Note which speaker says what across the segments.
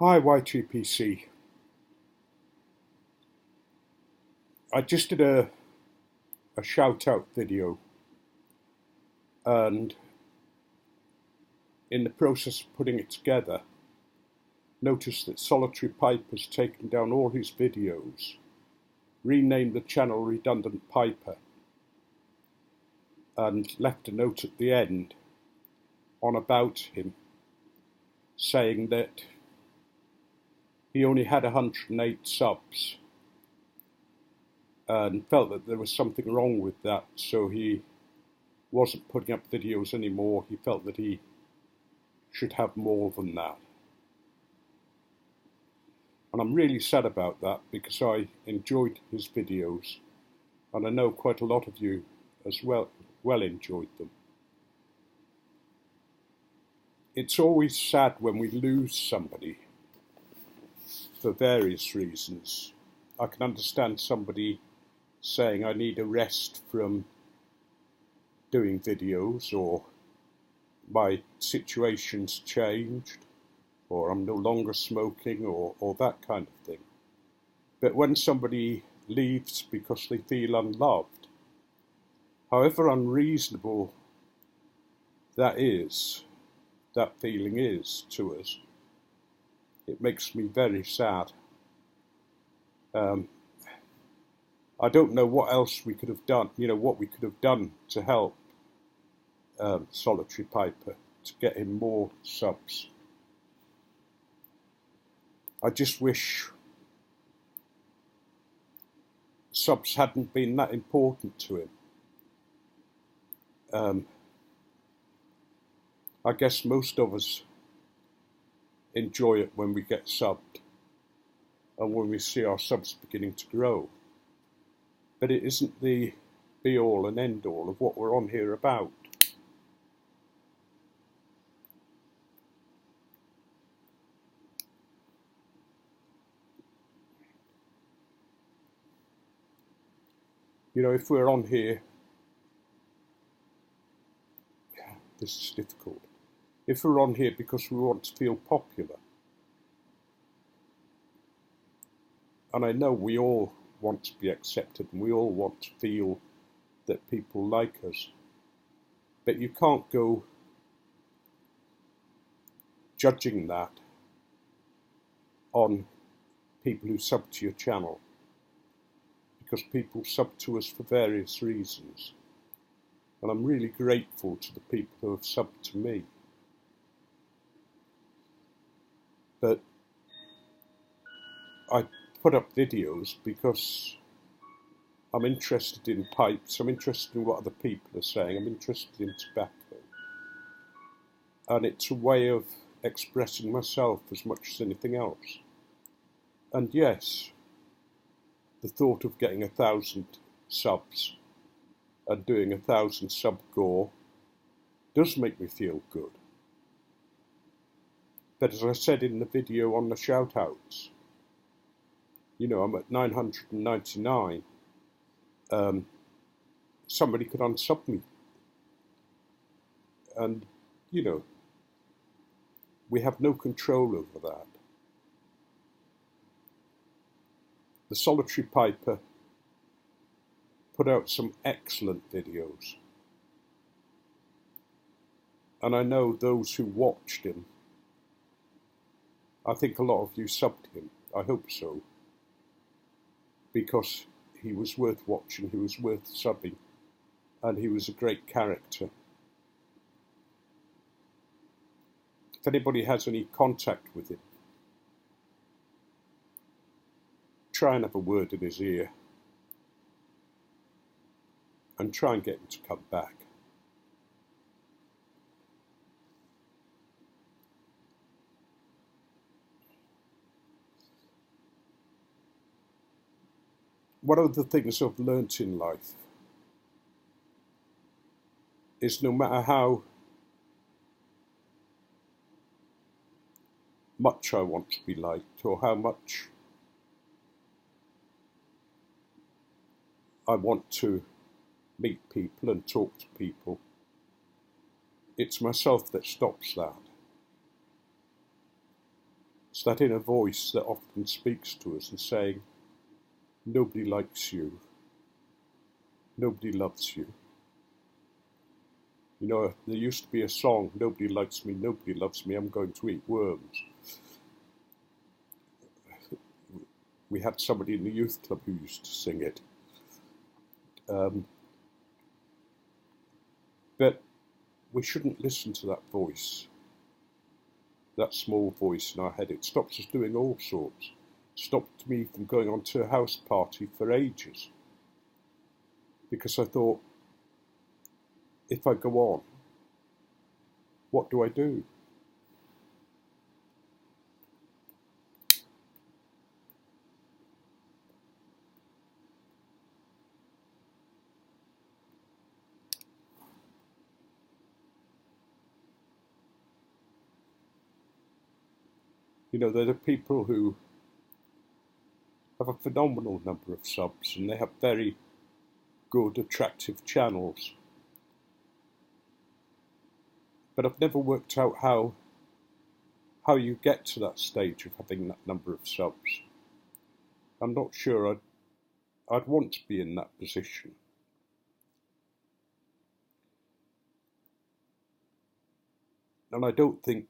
Speaker 1: Hi Y2PC. I just did a shout out video, and in the process of putting it together noticed that Solitary Pipe has taken down all his videos, renamed the channel Redundant Piper, and left a note at the end on about him saying that he only had 108 subs and felt that there was something wrong with that, so he wasn't putting up videos anymore. He felt that he should have more than that. And I'm really sad about that because I enjoyed his videos, and I know quite a lot of you as well enjoyed them. It's always sad when we lose somebody for various reasons. I can understand somebody saying I need a rest from doing videos, or my situation's changed, or I'm no longer smoking, or that kind of thing. But when somebody leaves because they feel unloved, however unreasonable that feeling is to us, it makes me very sad. I don't know what else we could have done, what we could have done to help Solitary Piper to get him more subs. I just wish subs hadn't been that important to him. I guess most of us enjoy it when we get subbed and when we see our subs beginning to grow. But it isn't the be-all and end-all of what we're on here about. If we're on here, this is difficult. If we're on here because we want to feel popular, and I know we all want to be accepted and we all want to feel that people like us, but you can't go judging that on people who sub to your channel, because people sub to us for various reasons, and I'm really grateful to the people who have subbed to me. But I put up videos because I'm interested in pipes, I'm interested in what other people are saying, I'm interested in tobacco, and it's a way of expressing myself as much as anything else. And yes, the thought of getting 1,000 subs and doing 1,000 sub gore does make me feel good. But as I said in the video on the shout outs, I'm at 999. Somebody could unsub me. And, we have no control over that. The Solitary Piper put out some excellent videos. And I know those who watched him, I think a lot of you subbed him, I hope so, because he was worth watching, he was worth subbing, and he was a great character. If anybody has any contact with him, try and have a word in his ear and try and get him to come back. One of the things I've learnt in life is no matter how much I want to be liked, or how much I want to meet people and talk to people, it's myself that stops that. It's that inner voice that often speaks to us and saying, nobody likes you, nobody loves you. You know, there used to be a song, nobody likes me, nobody loves me, I'm going to eat worms. We had somebody in the youth club who used to sing it. But we shouldn't listen to that voice, that small voice in our head. It stops us doing all sorts. Stopped me from going on to a house party for ages. Because I thought, if I go on, what do I do? You know, there are people who have a phenomenal number of subs and they have very good, attractive channels. But I've never worked out how you get to that stage of having that number of subs. I'm not sure I'd want to be in that position. And I don't think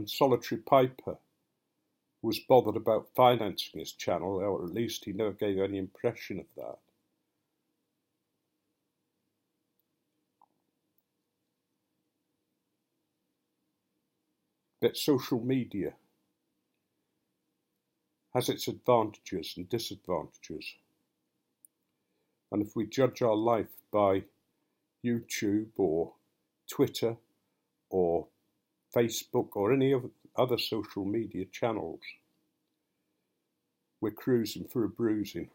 Speaker 1: Solitary Piper was bothered about financing his channel, or at least he never gave any impression of that. But social media has its advantages and disadvantages. And if we judge our life by YouTube or Twitter or Facebook or any of other social media channels, we're cruising for a bruising.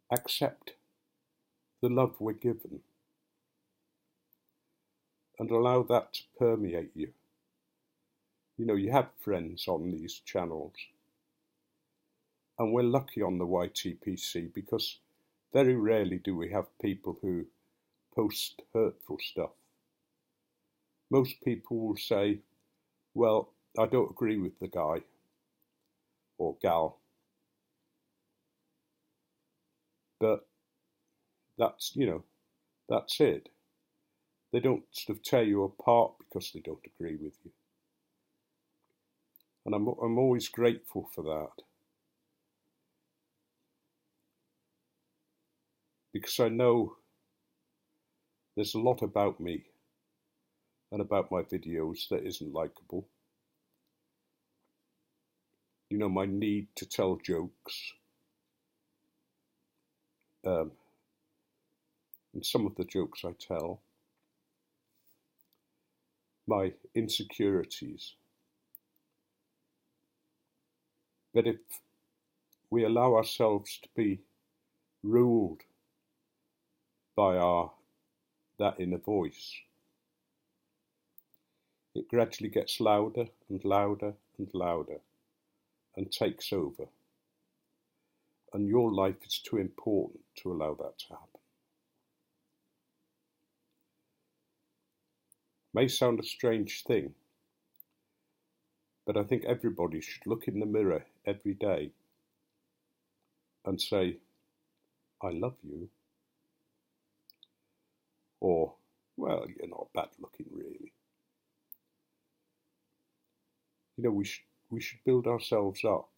Speaker 1: Accept the love we're given and allow that to permeate you. You know, you have friends on these channels, and we're lucky on the YTPC because very rarely do we have people who post hurtful stuff. Most people will say, well, I don't agree with the guy or gal, but that's, you know, that's it. They don't sort of tear you apart because they don't agree with you. And I'm always grateful for that. Because I know there's a lot about me and about my videos that isn't likeable. You know, my need to tell jokes. And some of the jokes I tell. My insecurities. But if we allow ourselves to be ruled by that inner voice, it gradually gets louder and louder and louder and takes over. And your life is too important to allow that to happen. May sound a strange thing, but I think everybody should look in the mirror every day and say, I love you. Or, well, you're not bad looking really. You know, we should build ourselves up.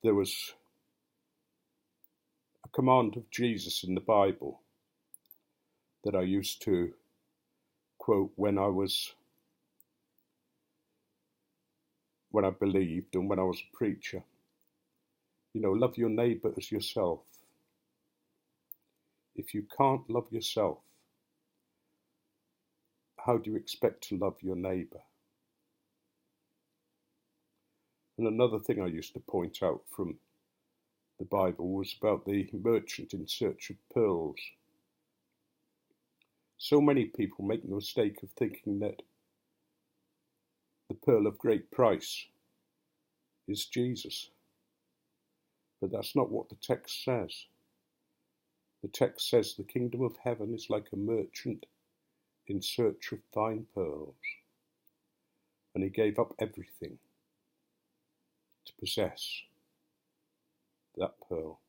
Speaker 1: There was a command of Jesus in the Bible that I used to quote when I believed and when I was a preacher. You know, love your neighbour as yourself. If you can't love yourself, how do you expect to love your neighbour? And another thing I used to point out from the Bible was about the merchant in search of pearls. So many people make the mistake of thinking that the pearl of great price is Jesus. But that's not what the text says. The text says the kingdom of heaven is like a merchant in search of fine pearls, and he gave up everything to possess that pearl.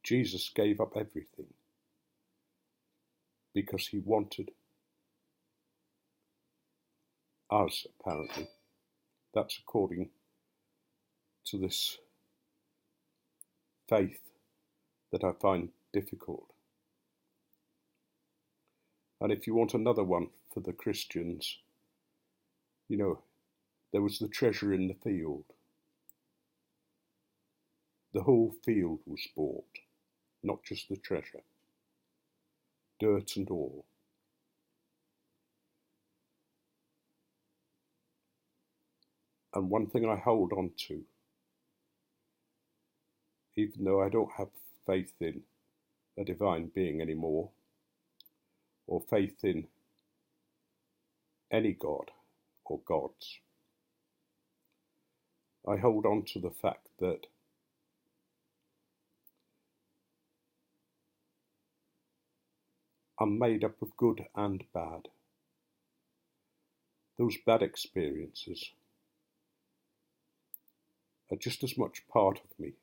Speaker 1: Jesus gave up everything because he wanted us, apparently. That's according to this faith that I find difficult. And if you want another one for the Christians, you know, there was the treasure in the field. The whole field was bought, not just the treasure, dirt and all. And one thing I hold on to, even though I don't have faith in a divine being anymore, or faith in any god or gods, I hold on to the fact that I'm made up of good and bad. Those bad experiences are just as much part of me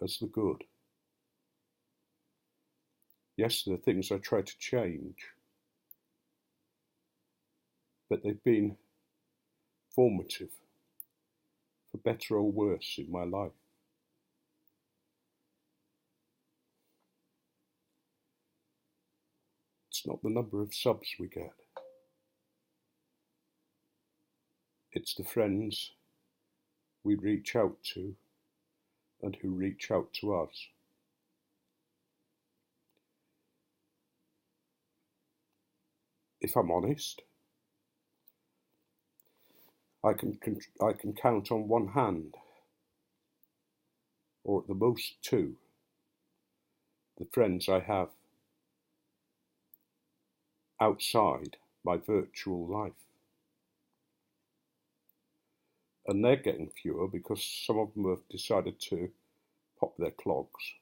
Speaker 1: as the good. Yes, there are things I try to change, but they've been formative, for better or worse, in my life. It's not the number of subs we get. It's the friends we reach out to and who reach out to us. If I'm honest, I can count on one hand, or at the most two, the friends I have outside my virtual life. And they're getting fewer because some of them have decided to pop their clogs.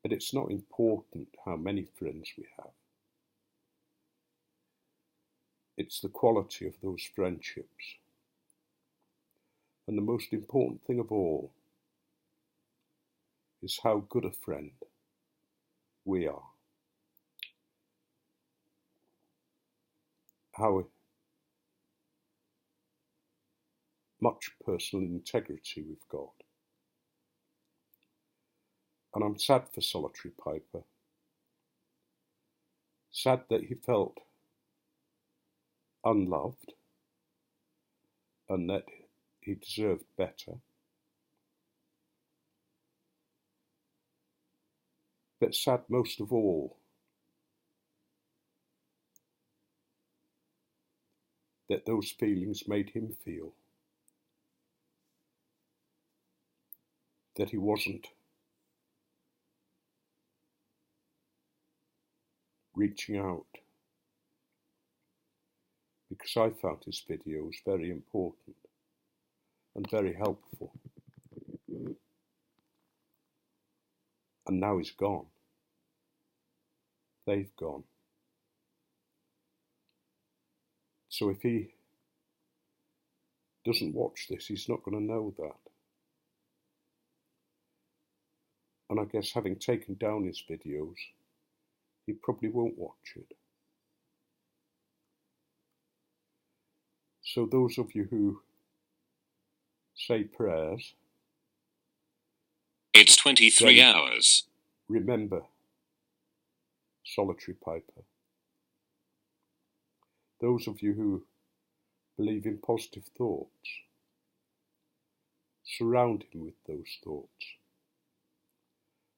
Speaker 1: But it's not important how many friends we have. It's the quality of those friendships. And the most important thing of all is how good a friend we are. How much personal integrity we've got. And I'm sad for Solitary Piper. Sad that he felt unloved and that he deserved better. But sad most of all that those feelings made him feel that he wasn't reaching out, because I found his videos very important and very helpful. And now he's gone. They've gone. So if he doesn't watch this, he's not going to know that. And I guess having taken down his videos, he probably won't watch it. So those of you who say prayers,
Speaker 2: it's 23 hours.
Speaker 1: Remember Solitary Piper. Those of you who believe in positive thoughts, surround him with those thoughts.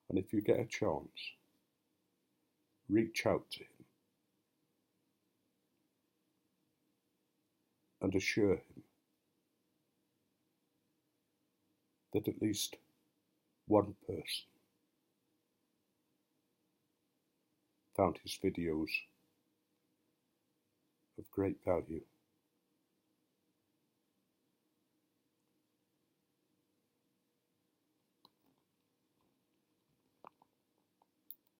Speaker 1: And if you get a chance, reach out to him and assure him that at least one person found his videos of great value.